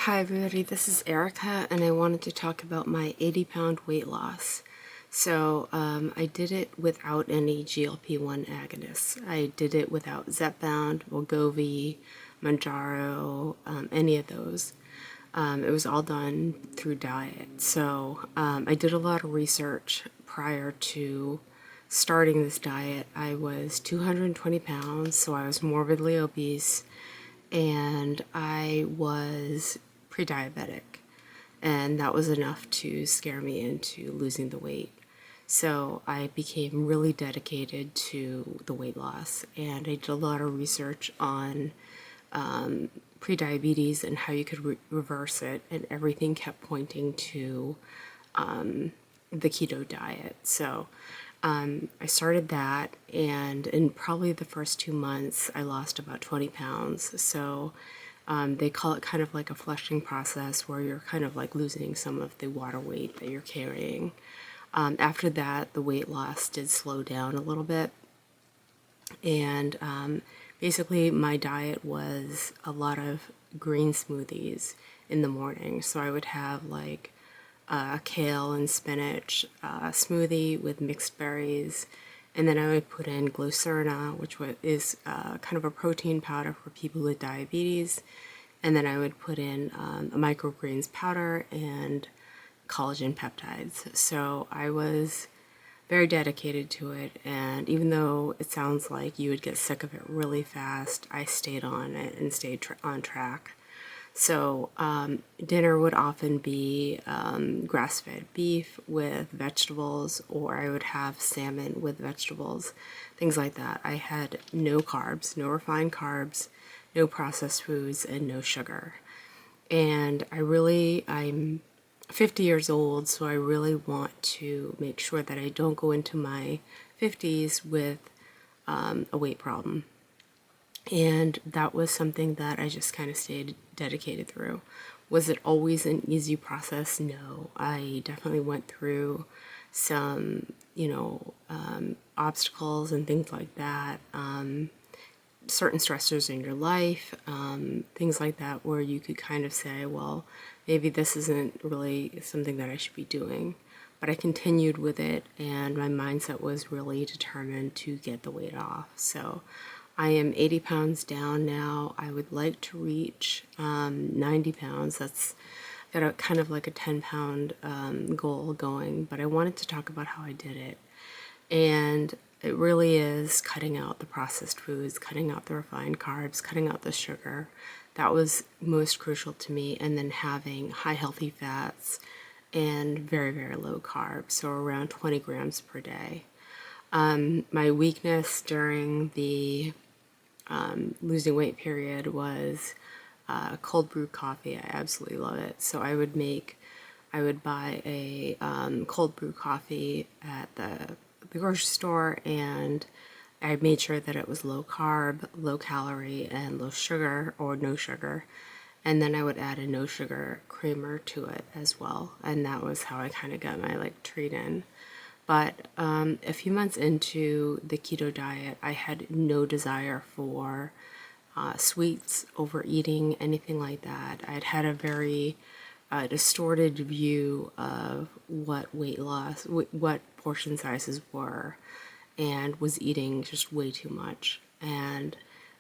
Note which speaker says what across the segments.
Speaker 1: Hi everybody, this is Erica and I wanted to talk about my 80-pound weight loss. I did it without any GLP-1 agonists. I did it without Zepbound, Wegovy, Mounjaro, any of those. It was all done through diet. I did a lot of research prior to starting this diet. I was 220 pounds, so I was morbidly obese and I was pre-diabetic, and that was enough to scare me into losing the weight. So I became really dedicated to the weight loss, and I did a lot of research on prediabetes and how you could reverse it, and everything kept pointing to the keto diet. I started that, and in probably the first 2 months, I lost about 20 pounds. They call it kind of like a flushing process where you're kind of like losing some of the water weight that you're carrying. After that, the weight loss did slow down a little bit. And basically, my diet was a lot of green smoothies in the morning. So I would have like kale and spinach smoothie with mixed berries, and then I would put in Glucerna, which is kind of a protein powder for people with diabetes, and then I would put in a microgreens powder and collagen peptides. So I was very dedicated to it, and even though it sounds like you would get sick of it really fast, I stayed on it and stayed on track. Dinner would often be grass-fed beef with vegetables, or I would have salmon with vegetables, things like that. I had no carbs, no refined carbs, no processed foods, and no sugar. And I'm 50 years old, so I really want to make sure that I don't go into my 50s with a weight problem. And that was something that I just kind of stayed dedicated through. Was it always an easy process? No. I definitely went through some, obstacles and things like that. Certain stressors in your life, things like that, where you could kind of say, well, maybe this isn't really something that I should be doing. But I continued with it, and my mindset was really determined to get the weight off. So I am 80 pounds down now. I would like to reach 90 pounds. That's got a kind of like a 10-pound goal going, but I wanted to talk about how I did it. And it really is cutting out the processed foods, cutting out the refined carbs, cutting out the sugar. That was most crucial to me. And then having high healthy fats and very, very low carbs, so around 20 grams per day. My weakness during the losing weight period was cold brew coffee. I absolutely love it. So I would buy a cold brew coffee at the grocery store, and I made sure that it was low carb, low calorie, and low sugar or no sugar. And then I would add a no sugar creamer to it as well. And that was how I kind of got my treat in. But a few months into the keto diet, I had no desire for sweets, overeating, anything like that. I'd had a very distorted view of what weight loss, what portion sizes were, and was eating just way too much. And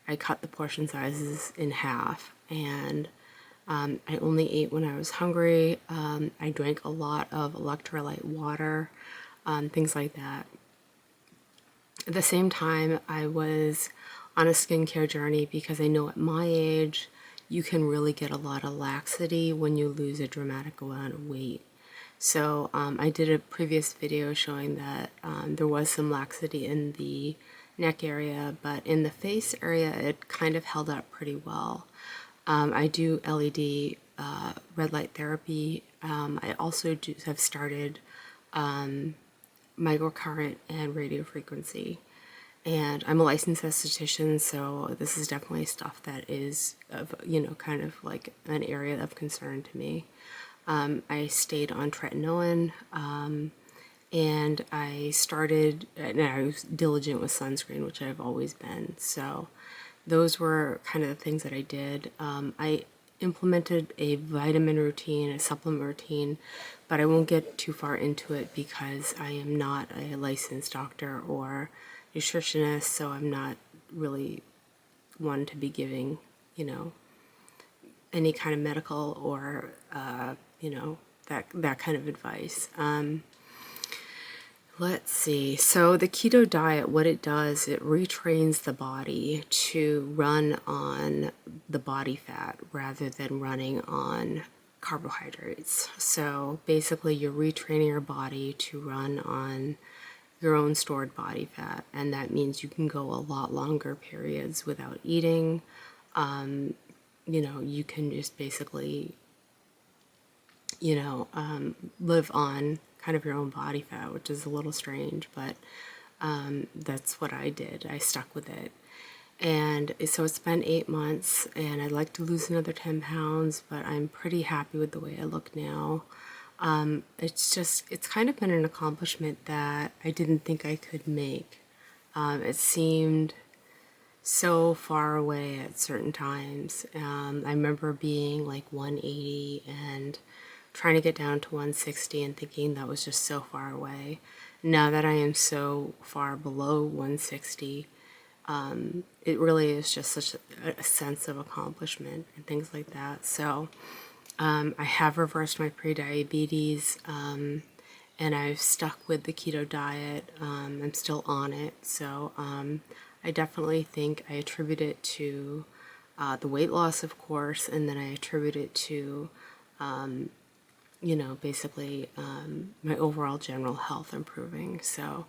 Speaker 1: I cut the portion sizes in half, and I only ate when I was hungry. I drank a lot of electrolyte water, things like that. At the same time, I was on a skincare journey because I know at my age, you can really get a lot of laxity when you lose a dramatic amount of weight. So I did a previous video showing that there was some laxity in the neck area, but in the face area, it kind of held up pretty well. I do LED red light therapy. I also have started microcurrent and radio frequency. And I'm a licensed esthetician, so this is definitely stuff that is, kind of like an area of concern to me. I stayed on tretinoin, and I was diligent with sunscreen, which I've always been. So those were kind of the things that I did. implemented a vitamin routine, a supplement routine, but I won't get too far into it because I am not a licensed doctor or nutritionist, so I'm not really one to be giving, any kind of medical or, that kind of advice. Let's see. So the keto diet, what it does, it retrains the body to run on the body fat rather than running on carbohydrates. So basically, you're retraining your body to run on your own stored body fat, and that means you can go a lot longer periods without eating. You can just basically, live on kind of your own body fat, which is a little strange, but that's what I did. I stuck with it. And so it's been 8 months, and I'd like to lose another 10 pounds, but I'm pretty happy with the way I look now. It's kind of been an accomplishment that I didn't think I could make. It seemed so far away at certain times. I remember being like 180 and trying to get down to 160 and thinking that was just so far away. Now that I am so far below 160, it really is just such a sense of accomplishment and things like that. So I have reversed my prediabetes, and I've stuck with the keto diet. I'm still on it. So I definitely think I attribute it to the weight loss, of course, and then I attribute it to basically my overall general health improving. So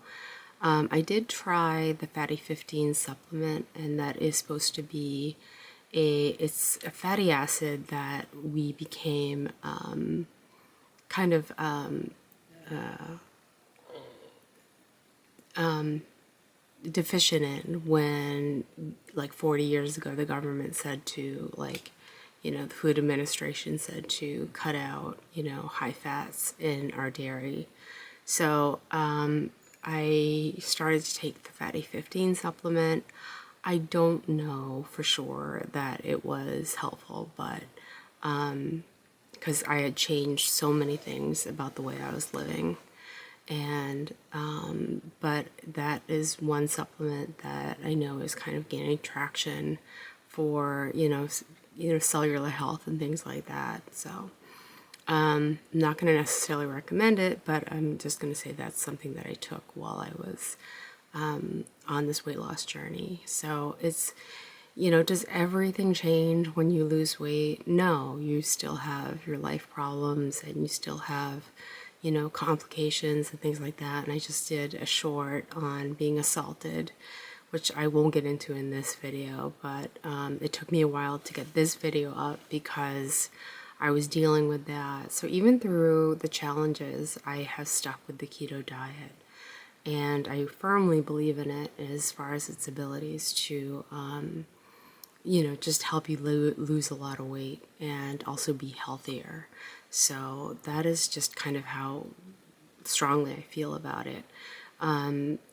Speaker 1: I did try the Fatty 15 supplement, and that is supposed to be it's a fatty acid that we became kind of deficient in when, like 40 years ago, the government said to, the Food Administration said to cut out, high fats in our dairy. So I started to take the Fatty 15 supplement. I don't know for sure that it was helpful, but because I had changed so many things about the way I was living. And but that is one supplement that I know is kind of gaining traction for cellular health and things like that. So I'm not going to necessarily recommend it, but I'm just going to say that's something that I took while I was on this weight loss journey. So it's, does everything change when you lose weight? No, you still have your life problems, and you still have complications and things like that. And I just did a short on being assaulted, which I won't get into in this video, but it took me a while to get this video up because I was dealing with that. So even through the challenges, I have stuck with the keto diet, and I firmly believe in it as far as its abilities to just help you lose a lot of weight and also be healthier. So that is just kind of how strongly I feel about it.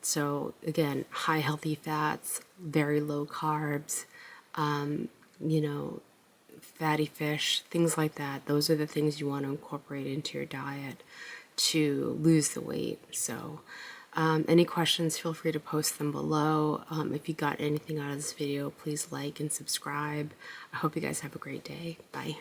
Speaker 1: So again, high healthy fats, very low carbs, fatty fish, things like that. Those are the things you want to incorporate into your diet to lose the weight. So any questions, feel free to post them below. If you got anything out of this video, please like and subscribe. I hope you guys have a great day. Bye.